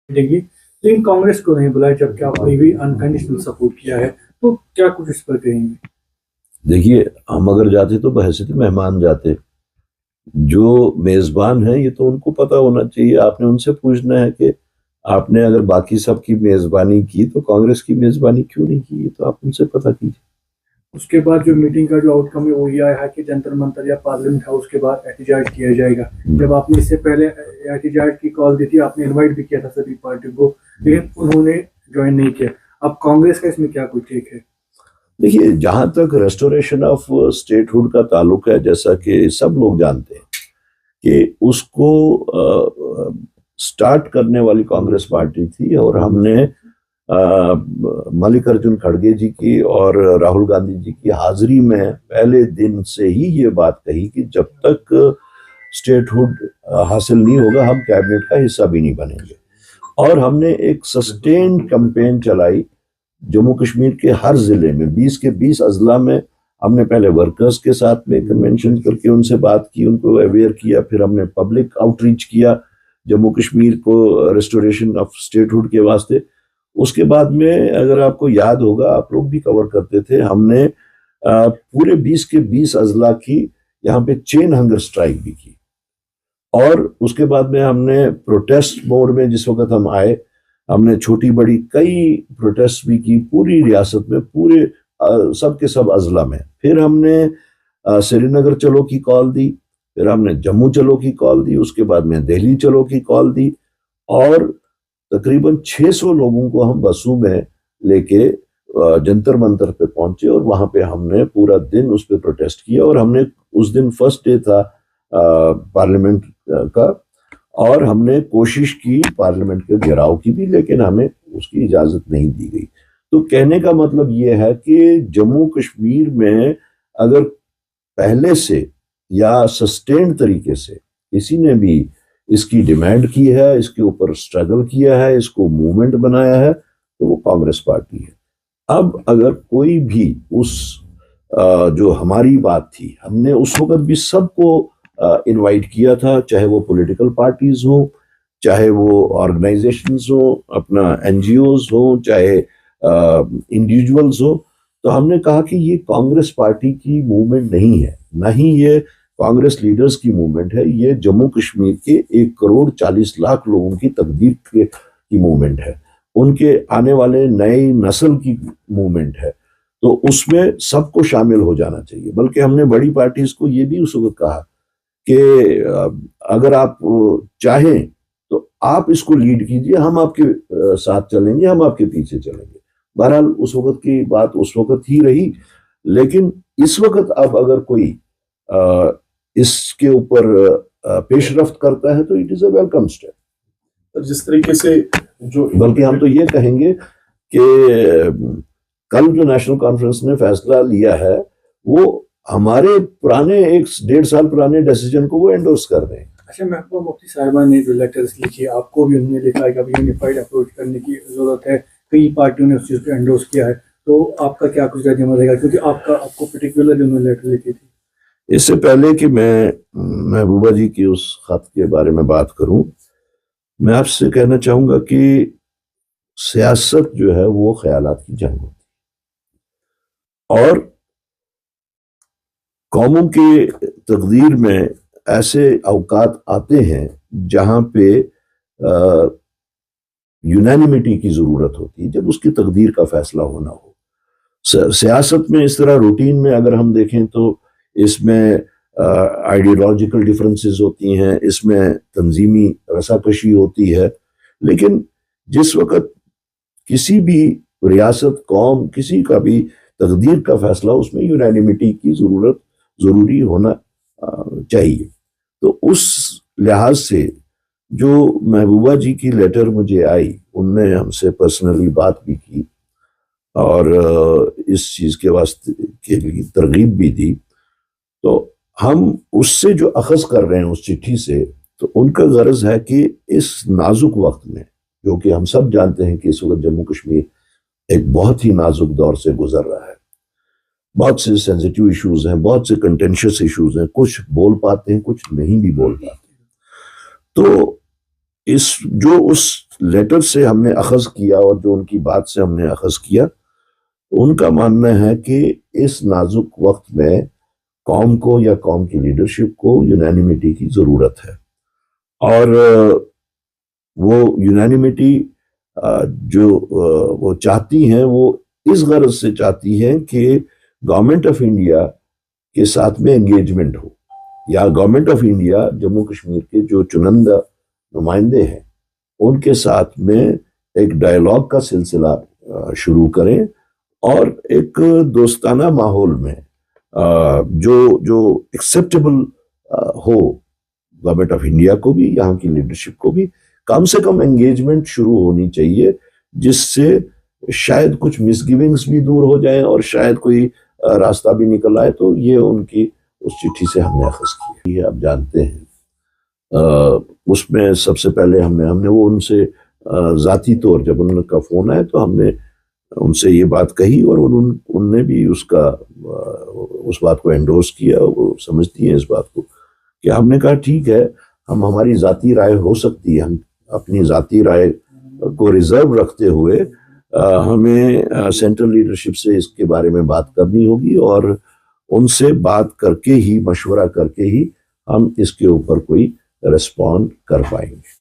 देंगी, लेकिन कांग्रेस को नहीं बुलाया जबकि आपने भी अनकंडीशनल सपोर्ट किया है, तो क्या कुछ इस पर कहेंगे? देखिए, हम अगर जाते तो बहैसियत मेहमान जाते। जो मेज़बान हैं ये तो उनको पता होना चाहिए। आपने उनसे पूछना है कि आपने अगर बाकी सब की मेज़बानी की तो कांग्रेस की मेज़बानी क्यों नहीं की, ये तो आप उनसे पता कीजिए। उसके बाद जो मीटिंग का जो आउटकम है वो ये आया है कि जंतर मंतर या पार्लियामेंट हाउस के बाहर एहतजाज किया जाएगा। जब आपने इससे पहले एहतजाज की कॉल दी थी, आपने इनवाइट भी किया था सभी पार्टियों को, लेकिन उन्होंने ज्वाइन नहीं किया। अब कांग्रेस का इसमें क्या कुछ टेक है? देखिए, जहाँ तक रेस्टोरेशन ऑफ स्टेटहुड का ताल्लुक है, जैसा कि सब लोग जानते हैं कि उसको स्टार्ट करने वाली कांग्रेस पार्टी थी, और हमने मल्लिकार्जुन खड़गे जी की और राहुल गांधी जी की हाजिरी में पहले दिन से ही ये बात कही कि जब तक स्टेटहुड हासिल नहीं होगा हम कैबिनेट का हिस्सा भी नहीं बनेंगे। और हमने एक सस्टेन्ड कैंपेन चलाई जम्मू कश्मीर के हर जिले में, 20 के 20 अजला में। हमने पहले वर्कर्स के साथ में कन्वेंशन करके उनसे बात की, उनको अवेयर किया, फिर हमने पब्लिक आउटरीच किया जम्मू कश्मीर को रेस्टोरेशन ऑफ स्टेटहुड के वास्ते। उसके बाद में अगर आपको याद होगा, आप लोग भी कवर करते थे, हमने पूरे 20 के 20 अजला की यहाँ पे चेन हंगर स्ट्राइक भी की। और उसके बाद में हमने प्रोटेस्ट मोड में जिस वक्त हम आए, हमने छोटी बड़ी कई प्रोटेस्ट भी की पूरी रियासत में, पूरे सब के सब अजला में। फिर हमने श्रीनगर चलो की कॉल दी, फिर हमने जम्मू चलो की कॉल दी, उसके बाद में दिल्ली चलो की कॉल दी, और तकरीबन 600 लोगों को हम बसों में लेके जंतर मंतर पे पहुंचे, और वहां पे हमने पूरा दिन उस पर प्रोटेस्ट किया। और हमने उस दिन फर्स्ट डे था पार्लियामेंट का, और हमने कोशिश की पार्लियामेंट के घेराव की भी, लेकिन हमें उसकी इजाजत नहीं दी गई। तो कहने का मतलब ये है कि जम्मू कश्मीर में अगर पहले से या सस्टेन्ड तरीके से किसी ने भी इसकी डिमांड की है, इसके ऊपर स्ट्रगल किया है, इसको मूवमेंट बनाया है, तो वो कांग्रेस पार्टी है। अब अगर कोई भी उस जो हमारी बात थी, हमने उस वक्त भी सबको इनवाइट किया था, चाहे वो पॉलिटिकल पार्टीज हों, चाहे वो ऑर्गेनाइजेशंस हों, अपना एनजीओज हों, चाहे इंडिविजुअल्स हों। तो हमने कहा कि ये कांग्रेस पार्टी की मूवमेंट नहीं है, ना ही ये कांग्रेस लीडर्स की मूवमेंट है, ये जम्मू कश्मीर के 1,40,00,000 लोगों की तकदीर की मूवमेंट है, उनके आने वाले नए नस्ल की मूवमेंट है। तो उसमें सबको शामिल हो जाना चाहिए। बल्कि हमने बड़ी पार्टीज को ये भी उस वक्त कहा कि अगर आप चाहें तो आप इसको लीड कीजिए, हम आपके साथ चलेंगे, हम आपके पीछे चलेंगे। बहरहाल उस वक्त की बात उस वक्त ही रही, लेकिन इस वक्त अब अगर कोई इसके ऊपर पेशरफ्त करता है तो it is a welcome step. जिस तरीके से जो, बल्कि हम तो ये कहेंगे कि कल जो नेशनल कॉन्फ्रेंस ने फैसला लिया है वो हमारे पुराने 1-1.5 साल पुराने डिसीजन को वो एंडोर्स कर रहे हैं। अच्छा, महबूबा मुफ्ती साहिबा ने जो लेटर्स लिखे, आपको भी उन्होंने लिखा है कि अभी यूनिफाइड अप्रोच करने की जरूरत है, कई पार्टियों ने उस चीज को एंडोर्स किया है, तो आपका क्या कुछ रद्द रहेगा? क्योंकि आपको पर्टिकुलर उन्होंने लेटर लिखी थी। इससे पहले कि मैं महबूबा जी की उस खत के बारे में बात करूं, मैं आपसे कहना चाहूंगा कि सियासत जो है वो ख्यालात की जंग होती है, और कौमों के तकदीर में ऐसे अवकात आते हैं जहां पे यूनानिमिटी की जरूरत होती है, जब उसकी तकदीर का फैसला होना हो। सियासत में इस तरह रूटीन में अगर हम देखें तो इसमें आइडियोलॉजिकल डिफरेंसेस होती हैं, इसमें तंजीमी रसाकशी होती है, लेकिन जिस वक्त किसी भी रियासत, कौम, किसी का भी तकदीर का फैसला, उसमें यूनानिमिटी की जरूरी होना चाहिए। तो उस लिहाज से जो महबूबा जी की लेटर मुझे आई, उनने हमसे पर्सनली बात भी की और इस चीज़ के वास्ते के लिए तरगीब भी दी। तो हम उससे जो अखज़ कर रहे हैं उस चिट्ठी से, तो उनका गर्ज है कि इस नाजुक वक्त में, जो कि हम सब जानते हैं कि इस वक्त जम्मू कश्मीर एक बहुत ही नाजुक दौर से गुजर रहा है, बहुत से सेंसिटिव इश्यूज हैं, बहुत से कंटेंशियस इश्यूज हैं, कुछ बोल पाते हैं, कुछ नहीं भी बोल पाते। तो इस जो उस لیٹر سے ہم نے اخذ کیا اور جو ان کی بات سے ہم نے اخذ کیا، ان کا ماننا ہے کہ اس نازک وقت میں قوم کو یا قوم کی لیڈرشپ کو یونینیمیٹی کی ضرورت ہے، اور وہ یونینیمیٹی جو وہ چاہتی ہیں وہ اس غرض سے چاہتی ہیں کہ گورنمنٹ آف انڈیا کے ساتھ میں انگیجمنٹ ہو، یا government of India Jammu Kashmir کے جو چنندہ نمائندے ہیں ان کے ساتھ میں ایک ڈائیلاگ کا سلسلہ شروع کریں، اور ایک دوستانہ ماحول میں جو acceptable who government of India کو بھی، یہاں کی لیڈرشپ کو بھی، کم سے کم انگیجمنٹ شروع ہونی چاہیے، جس سے شاید کچھ مس گیونگز بھی دور ہو جائیں اور شاید کوئی راستہ بھی نکل آئے۔ تو یہ ان کی اس چٹھی سے ہم نے اخذ کی ہے۔ آپ جانتے ہیں اس میں سب سے پہلے ہم نے وہ ان سے ذاتی طور جب ان کا فون آیا تو ہم نے ان سے یہ بات کہی، اور ان نے بھی اس بات کو انڈورس کیا، وہ سمجھتی ہیں اس بات کو، کہ ہم نے کہا ٹھیک ہے، ہماری ذاتی رائے ہو سکتی ہے، ہم اپنی ذاتی رائے کو ریزرو رکھتے ہوئے ہمیں سینٹرل لیڈرشپ سے اس کے بارے میں بات کرنی ہوگی، اور ان سے بات کر کے ہی، مشورہ کر کے ہی ہم اس کے اوپر کوئی رسپونڈ کر پائیں گے۔